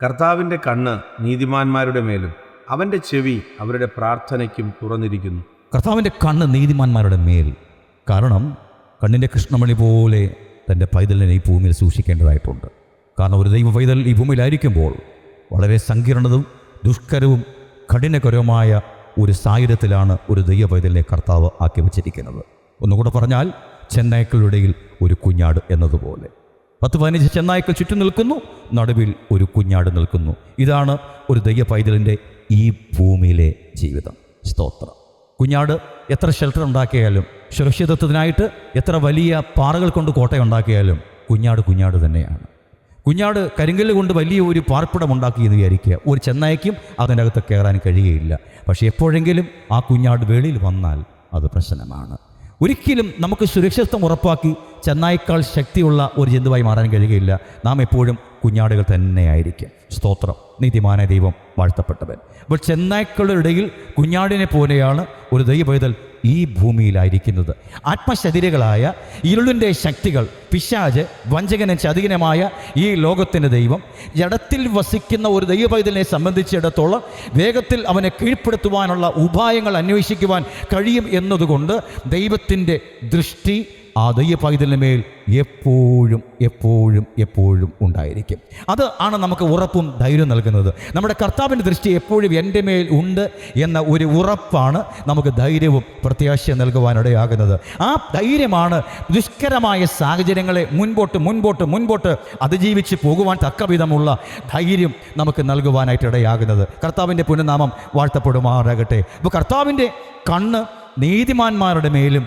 കർത്താവിൻ്റെ കണ്ണ് നീതിമാന്മാരുടെ മേലും അവൻ്റെ ചെവി അവരുടെ പ്രാർത്ഥനയ്ക്കും തുറന്നിരിക്കുന്നു. കർത്താവിൻ്റെ കണ്ണ് നീതിമാന്മാരുടെ മേൽ. കാരണം കണ്ണിൻ്റെ കൃഷ്ണമണി പോലെ തൻ്റെ പൈതലിനെ ഈ ഭൂമിയിൽ സൂക്ഷിക്കേണ്ടതായിട്ടുണ്ട്. കാരണം ഒരു ദൈവ പൈതൽ ഈ ഭൂമിയിലായിരിക്കുമ്പോൾ വളരെ സങ്കീർണവും ദുഷ്കരവും കഠിനകരവുമായ ഒരു സാഹചര്യത്തിലാണ് ഒരു ദൈവ പൈതലിനെ കർത്താവ് ആക്കി വച്ചിരിക്കുന്നത്. ഒന്നുകൂടെ പറഞ്ഞാൽ ചെന്നായ്ക്കളുടെ ഇടയിൽ ഒരു കുഞ്ഞാട് എന്നതുപോലെ 10-15 ചെന്നായ്ക്കൾ ചുറ്റും നിൽക്കുന്നു, നടുവിൽ ഒരു കുഞ്ഞാട് നിൽക്കുന്നു. ഇതാണ് ഒരു ദൈവ പൈതലിൻ്റെ ഈ ഭൂമിയിലെ ജീവിതം. സ്തോത്രം. കുഞ്ഞാട് എത്ര ഷെൽട്ടർ ഉണ്ടാക്കിയാലും, സുരക്ഷിതത്വത്തിനായിട്ട് എത്ര വലിയ പാറകൾ കൊണ്ട് കോട്ടയുണ്ടാക്കിയാലും കുഞ്ഞാട് തന്നെയാണ്. കുഞ്ഞാട് കരിങ്കല്ല് കൊണ്ട് വലിയ ഒരു പാർപ്പിടം ഉണ്ടാക്കി എന്ന് വിചാരിക്കുക, ഒരു ചെന്നായ്ക്കും അതിനകത്ത് കയറാൻ കഴിയുകയില്ല. പക്ഷേ എപ്പോഴെങ്കിലും ആ കുഞ്ഞാട് വെളിയിൽ വന്നാൽ അത് പ്രശ്നമാണ്. ഒരിക്കലും നമുക്ക് സുരക്ഷിതത്വം ഉറപ്പാക്കി ചെന്നായ്ക്കാൾ ശക്തിയുള്ള ഒരു ജന്തുവായി മാറാൻ കഴിയുകയില്ല. നാം എപ്പോഴും കുഞ്ഞാടുകൾ തന്നെയായിരിക്കും. സ്തോത്രം. നീതിമാനായ ദൈവം വാഴ്ത്തപ്പെട്ടവൻ. അപ്പോൾ ചെന്നായ്ക്കളുടെ ഇടയിൽ കുഞ്ഞാടിനെ പോലെയാണ് ഒരു ദൈവ പൈതൽ ഈ ഭൂമിയിലായിരിക്കുന്നത്. ആത്മശരീരങ്ങളായ ഇരുളിൻ്റെ ശക്തികൾ, പിശാച്, വഞ്ചകനും ചതികനുമായ ഈ ലോകത്തിൻ്റെ ദൈവം ജഡത്തിൽ വസിക്കുന്ന ഒരു ദൈവ പൈതലിനെ സംബന്ധിച്ചിടത്തോളം വേഗത്തിൽ അവനെ കീഴ്പ്പെടുത്തുവാനുള്ള ഉപായങ്ങൾ അന്വേഷിക്കുവാൻ കഴിയും എന്നതുകൊണ്ട് ദൈവത്തിൻ്റെ ദൃഷ്ടി ആ ദൈവ പൈതലിന് മേൽ എപ്പോഴും ഉണ്ടായിരിക്കും. അത് ആണ് നമുക്ക് ഉറപ്പും ധൈര്യം നൽകുന്നത്. നമ്മുടെ കർത്താവിൻ്റെ ദൃഷ്ടി എപ്പോഴും എൻ്റെ മേൽ ഉണ്ട് എന്ന ഒരു ഉറപ്പാണ് നമുക്ക് ധൈര്യവും പ്രത്യാശ നൽകുവാനിടയാകുന്നത്. ആ ധൈര്യമാണ് ദുഷ്കരമായ സാഹചര്യങ്ങളെ മുൻപോട്ട് അതിജീവിച്ച് പോകുവാൻ തക്കവിധമുള്ള ധൈര്യം നമുക്ക് നൽകുവാനായിട്ടിടയാകുന്നത്. കർത്താവിൻ്റെ പുനഃനാമം വാഴ്ത്തപ്പെടുമാറാകട്ടെ. അപ്പോൾ കർത്താവിൻ്റെ കണ്ണ് നീതിമാന്മാരുടെ മേലും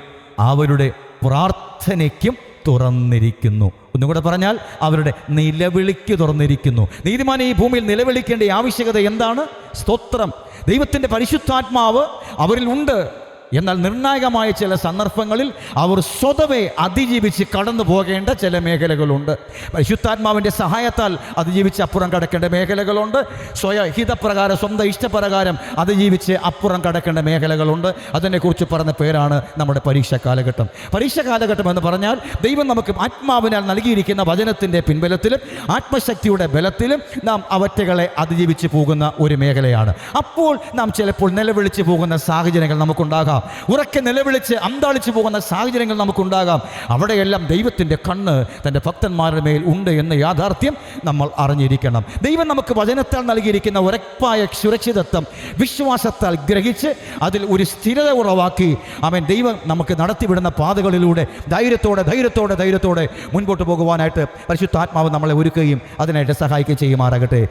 അവരുടെ പ്രാർത്ഥനയ്ക്കും തുറന്നിരിക്കുന്നു. ഒന്നും കൂടെ പറഞ്ഞാൽ അവരുടെ നിലവിളിക്ക് തുറന്നിരിക്കുന്നു. നീതിമാൻ ഈ ഭൂമിയിൽ നിലവിളിക്കേണ്ട ആവശ്യകത എന്താണ്? സ്തോത്രം. ദൈവത്തിൻ്റെ പരിശുദ്ധാത്മാവ് അവരിൽ ഉണ്ട്. എന്നാൽ നിർണായകമായ ചില സന്ദർഭങ്ങളിൽ അവർ സ്വതവേ അതിജീവിച്ച് കടന്നു പോകേണ്ട ചില മേഖലകളുണ്ട്. പരിശുദ്ധാത്മാവിൻ്റെ സഹായത്താൽ അതിജീവിച്ച് അപ്പുറം കടക്കേണ്ട മേഖലകളുണ്ട്. സ്വയഹിതപ്രകാരം, സ്വന്തം ഇഷ്ടപ്രകാരം അതിജീവിച്ച് അപ്പുറം കടക്കേണ്ട മേഖലകളുണ്ട്. അതിനെക്കുറിച്ച് പറഞ്ഞ പേരാണ് നമ്മുടെ പരീക്ഷാ കാലഘട്ടം. പരീക്ഷാ കാലഘട്ടം എന്ന് പറഞ്ഞാൽ ദൈവം നമുക്ക് ആത്മാവിനാൽ നൽകിയിരിക്കുന്ന വചനത്തിൻ്റെ പിൻബലത്തിലും ആത്മശക്തിയുടെ ബലത്തിലും നാം അവറ്റകളെ അതിജീവിച്ച് പോകുന്ന ഒരു മേഖലയാണ്. അപ്പോൾ നാം ചിലപ്പോൾ നിലവിളിച്ച് പോകുന്ന സാഹചര്യങ്ങൾ നമുക്കുണ്ടാകാം. ഉറക്കെ നിലവിളിച്ച് അന്താളിച്ചു പോകുന്ന സാഹചര്യങ്ങൾ നമുക്കുണ്ടാകാം. അവിടെയെല്ലാം ദൈവത്തിൻ്റെ കണ്ണ് തൻ്റെ ഭക്തന്മാരുടെ മേൽ ഉണ്ട് എന്ന യാഥാർത്ഥ്യം നമ്മൾ അറിഞ്ഞിരിക്കണം. ദൈവം നമുക്ക് വചനത്താൽ നൽകിയിരിക്കുന്ന ഉറപ്പായ സുരക്ഷിതത്വം വിശ്വാസത്താൽ ഗ്രഹിച്ച് അതിൽ ഒരു സ്ഥിരത ഉറവാക്കി ദൈവം നമുക്ക് നടത്തിവിടുന്ന പാതകളിലൂടെ ധൈര്യത്തോടെ മുൻപോട്ട് പോകുവാനായിട്ട് പരിശുദ്ധാത്മാവ് നമ്മളെ ഒരുക്കുകയും അതിനായിട്ട് സഹായിക്കുകയും ചെയ്യുമാറാകട്ടെ.